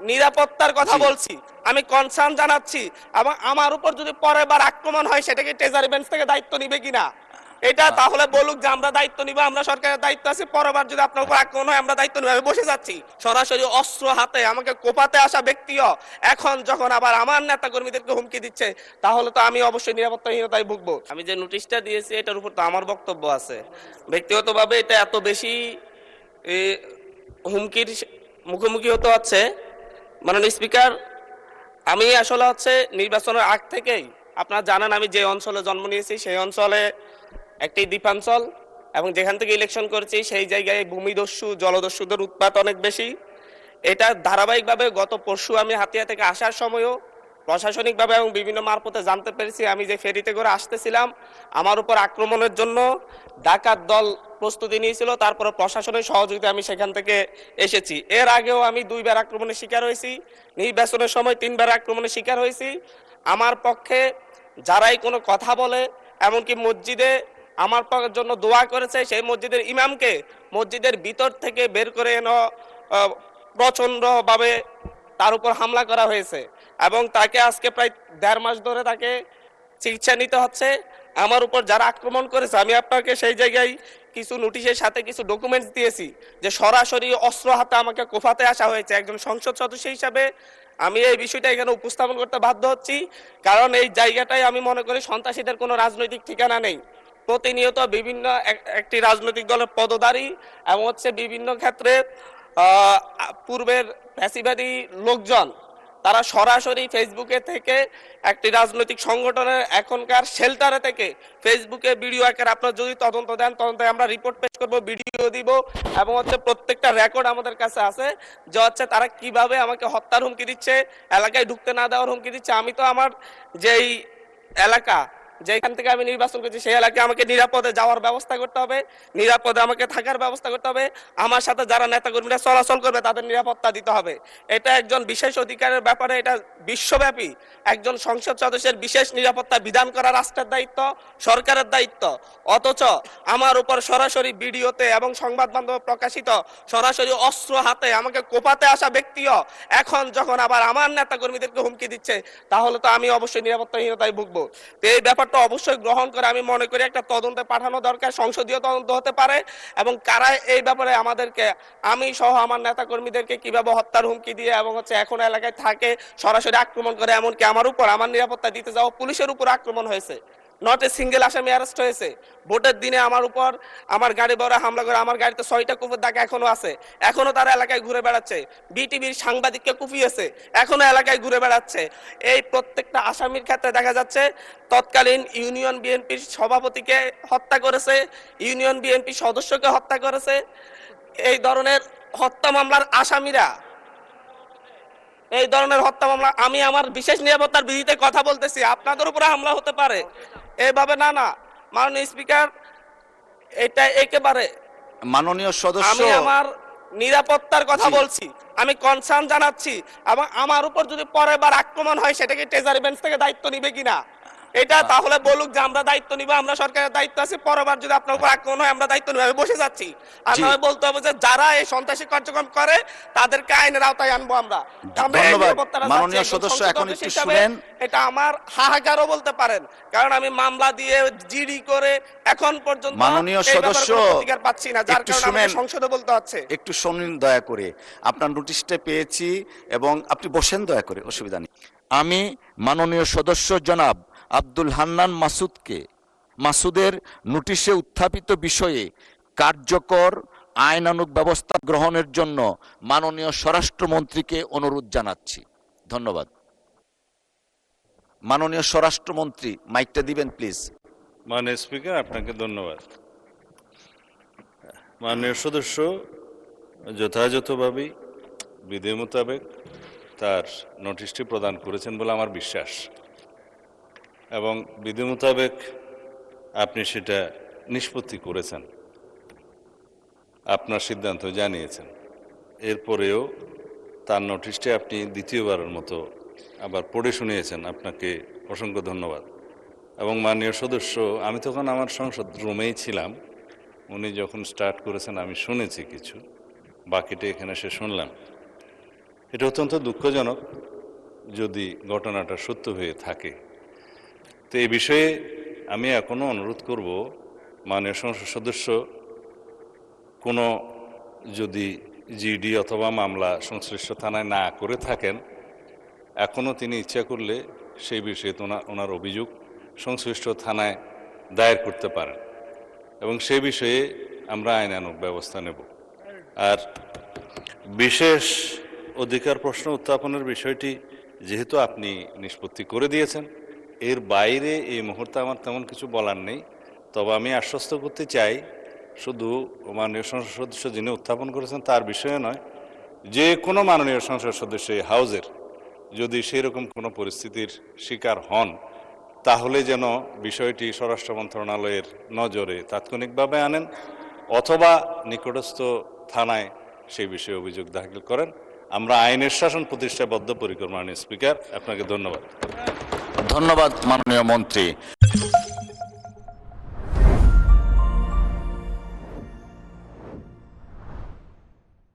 নিরাপত্তার কথা জি বলছি, আমি কনসার্ন জানাচ্ছি, এবং আমার উপর যদি পরের বার আক্রমণ হয় সেটাকে ট্রেজারি বেঞ্চ থেকে দায়িত্ব নিবে কিনা এটা আ- তাহলে বলুক যে আমরা দায়িত্ব নিব, আমরা সরকারের দায়িত্ব আছে, পরের বার যদি আপনার উপর আক্রমণ হয় আমরা দায়িত্ব নিব। আমি বসে যাচ্ছি সরাসরি অস্ত্র হাতে আমাকে কোপাতে আসা ব্যক্তিও এখন যখন আবার আমার নেতা কর্মীদেরকে হুমকি দিচ্ছে, তাহলে তো আমি অবশ্যই নিরাপত্তাহীনতায় ভুগবো। আমি যে নোটিশটা দিয়েছি এটার উপর তো আমার বক্তব্য আছে। ব্যক্তিগতভাবে এটা এত বেশি এ, হুমকির মুখোমুখি হতে হচ্ছে মাননীয় স্পিকার। আমি আসলে নির্বাচনের আগ থেকেই আপনারা জানেন আমি যে অঞ্চলে জন্ম নিয়েছি সেই অঞ্চলে একটি দ্বীপাঞ্চল, এবং যেখান থেকে ইলেকশন করেছি সেই জায়গায় ভূমিদস্যু জলদস্যুদের উৎপাত অনেক বেশি। এটা ধারাবাহিকভাবে গত পরশু আমি হাতিয়া থেকে আসার সময়ও প্রশাসনিকভাবে এবং বিভিন্ন মারফতে জানতে পেরেছি। আমি যে ফেরিতে করে আসতেছিলাম আমার উপর আক্রমণের জন্য ডাকাত দল প্রস্তুতি নিয়েছিল, তারপরে প্রশাসনের সহযোগিতা আমি সেখান থেকে এসেছি। এর আগেও আমি 2বার আক্রমণের শিকার হয়েছি, নির্বাচনের সময় 3বার আক্রমণের শিকার হয়েছি। আমার পক্ষে যারাই কোনো কথা বলে, এমনকি মসজিদে আমার জন্য দোয়া করেছে, সেই মসজিদের ইমামকে মসজিদের ভিতর থেকে বের করে এনে প্রচণ্ডভাবে তার উপর হামলা করা হয়েছে, এবং তাকে আজকে প্রায় 1.5 মাস ধরে তাকে চিকিৎসা নিতে হচ্ছে। আমার উপর যারা আক্রমণ করেছে আমি আপনাকে সেই জায়গায় কিছু নোটিশের সাথে কিছু ডকুমেন্টস দিয়েছি যে সরাসরি অস্ত্র হাতে আমাকে কোফাতে আসা হয়েছে। একজন সংসদ সদস্য হিসাবে আমি এই বিষয়টা এখানে উপস্থাপন করতে বাধ্য হচ্ছি, কারণ এই জায়গাটায় আমি মনে করি সন্ত্রাসীদের কোনো রাজনৈতিক ঠিকানা নেই। প্রতিনিয়ত বিভিন্ন একটি রাজনৈতিক দলের পদধারী এবং বিভিন্ন ক্ষেত্রে পূর্বের ফ্যাসিবাদী লোকজন তারা সরাসরি ফেসবুকে থেকে একটি রাজনৈতিক সংগঠনের এখনকার শেল্টারে থেকে ফেসবুকে ভিডিও আকারে আপনারা যদি তদন্ত দেন, তদন্তে আমরা রিপোর্ট পেশ করব, ভিডিও দিব, এবং প্রত্যেকটা রেকর্ড আমাদের কাছে আছে যে তারা কিভাবে আমাকে হত্যার হুমকি দিচ্ছে, এলাকায় ঢুকতে না দেওয়ার হুমকি দিচ্ছে। আমি তো আমার যেই এলাকা যেখান থেকে আমি নির্বাচন করছি সেই এলাকায় আমাকে নিরাপদে যাওয়ার ব্যবস্থা করতে হবে, নিরাপদে আমাকে থাকার ব্যবস্থা করতে হবে, আমার সাথে যারা নেতাকর্মীরা চলাচল করবে তাদের নিরাপত্তা দিতে হবে। এটা একজন বিশেষ অধিকারের ব্যাপারে, এটা বিশ্বব্যাপী একজন সংসদ সদস্যের বিশেষ নিরাপত্তা বিধান করা রাষ্ট্রের দায়িত্ব, সরকারের দায়িত্ব। অথচ আমার উপর সরাসরি ভিডিওতে এবং সংবাদ মাধ্যমে প্রকাশিত সরাসরি অস্ত্র হাতে আমাকে কোপাতে আসা ব্যক্তিও এখন যখন আবার আমার নেতাকর্মীদেরকে হুমকি দিচ্ছে, তাহলে তো আমি অবশ্যই নিরাপত্তাহীনতায় ভুগবো। তো এই ব্যাপারটা অবশ্যই গ্রহণ করে আমি মনে করি একটা তদন্তে পাঠানো দরকার, সংসদীয় তদন্ত হতে পারে, এবং কারা এই ব্যাপারে আমাদেরকে, আমি সহ আমার নেতাকর্মীদেরকে কিভাবে হত্যার হুমকি দিয়ে এবং এখন এলাকায় থাকে সরাসরি আক্রমণ করে, এমনকি আমার উপর আমার নিরাপত্তা দিতে যাওয়া পুলিশের উপর আক্রমণ হয়েছে। নট এ সিঙ্গেল আসামি অ্যারেস্ট হয়েছে। ভোটের দিনে আমার উপর আমার গাড়ি বড় হামলা করে, আমার গাড়িতে 6টা কুকুর দাগ এখনো আছে, এখনো তারা এলাকায় ঘুরে বেড়াচ্ছে। বিটিভির সাংবাদিককে কুপিয়েছে, এখনো এলাকায় ঘুরে বেড়াচ্ছে। এই প্রত্যেকটা আসামির ক্ষেত্রে দেখা যাচ্ছে তৎকালীন ইউনিয়ন বিএনপির সভাপতিকে হত্যা করেছে, ইউনিয়ন বিএনপি সদস্যকে হত্যা করেছে। এই ধরনের হত্যা মামলার আসামিরা, এই ধরনের হত্যা মামলা, আমি আমার বিশেষ নিরাপত্তার বিধিতে কথা বলতেছি, আপনাদের উপরে হামলা হতে পারে এইভাবে না। না মাননীয় স্পিকার, এটা একেবারে মাননীয় সদস্য আমি আমার নিরাপত্তার কথা জি বলছি, আমি কনসার্ন জানাচ্ছি, এবং আমার উপর যদি পরের বার আক্রমণ হয় সেটাকে ট্রেজারি বেঞ্চ থেকে দায়িত্ব নিবে কিনা এটা তাহলে বলুক যে আমরা দায়িত্ব নিব, আমরা সরকারের দায়িত্ব আছে, পরের বার যদি আপনার উপর আক্রমণ হয় আমরা দায়িত্ব নিব। আমি বসে যাচ্ছি। আর জি নয় বলতে হবে যে যারা এই সন্ত্রাসী কার্যক্রম করে তাদেরকে আইনের আওতায় আনবো আমরা। আমরা এই ধন্যবাদ নিরাপত্তা মাননীয় একজন সদস্য। সংসদ এখন সদস্য একটু হিসাবে শুনেন। এটা আমার হাহাকারও বলতে পারেন, কারণ আমি মামলা দিয়ে জিডি করে এখন পর্যন্ত মাননীয় এই ব্যাপারে সদস্য কোনো প্রতিকার পাচ্ছি না, যার একটু কারণে শুনেন, আমাকে সংসদে বলতে হচ্ছে। একটু শুনুন দয়া করে। আপনার নোটিশটা পেয়েছি এবং আপনি বসেন দয়া করে, অসুবিধা নেই। আমি মাননীয় সদস্য জনাব আব্দুল হান্নান মাসুদের নোটিশে উত্থাপিত বিষয়ে কার্যকর আইনানুগ ব্যবস্থা গ্রহণের জন্য মাননীয় স্বরাষ্ট্রমন্ত্রীকে অনুরোধ জানাচ্ছি। ধন্যবাদ। মাননীয় স্বরাষ্ট্রমন্ত্রী মাইকটা দিবেন প্লিজ। মাননীয় স্পিকার, আপনাকে ধন্যবাদ। মাননীয় সদস্য যথাযথভাবেই বিধি মোতাবেক তার নোটিশটি প্রদান করেছেন বলে আমার বিশ্বাস, এবং বিধি মোতাবেক আপনি সেটা নিষ্পত্তি করেছেন, আপনার সিদ্ধান্ত জানিয়েছেন। এরপরেও তার নোটিশটি আপনি দ্বিতীয়বারের মতো আবার পড়ে শুনিয়েছেন, আপনাকে অসংখ্য ধন্যবাদ। এবং মাননীয় সদস্য, আমি তখন আমার সংসদ রুমেই ছিলাম, উনি যখন স্টার্ট করেছেন আমি শুনেছি কিছু, বাকিটা এখানে এসে শুনলাম। এটা অত্যন্ত দুঃখজনক যদি ঘটনাটা সত্য হয়ে থাকে। তো এই বিষয়ে আমি এখনো অনুরোধ করব, মাননীয় সংসদ সদস্য কোনো যদি জিডি অথবা মামলা সংশ্লিষ্ট থানায় না করে থাকেন, এখনও তিনি ইচ্ছা করলে সেই বিষয়ে ওনার অভিযোগ সংশ্লিষ্ট থানায় দায়ের করতে পারেন এবং সেই বিষয়ে আমরা আইনানুগ ব্যবস্থা নেব। আর বিশেষ অধিকার প্রশ্ন উত্থাপনের বিষয়টি যেহেতু আপনি নিষ্পত্তি করে দিয়েছেন, এর বাইরে এই মুহূর্তে আমার তেমন কিছু বলার নেই। তবে আমি আশ্বস্ত করতে চাই, শুধু মাননীয় সংসদ সদস্য যিনি উত্থাপন করেছেন তার বিষয়ে নয়, যে কোনো মাননীয় সংসদ সদস্য এই হাউজের যদি সেরকম কোনো পরিস্থিতির শিকার হন, তাহলে যেন বিষয়টি স্বরাষ্ট্র মন্ত্রণালয়ের নজরে তাৎক্ষণিকভাবে আনেন অথবা নিকটস্থ থানায় সেই বিষয়ে অভিযোগ দাখিল করেন। আমরা আইনের শাসন প্রতিষ্ঠায় বদ্ধপরিকর। মাননীয় স্পিকার, আপনাকে ধন্যবাদ। ধন্যবাদ মাননীয় মন্ত্রী।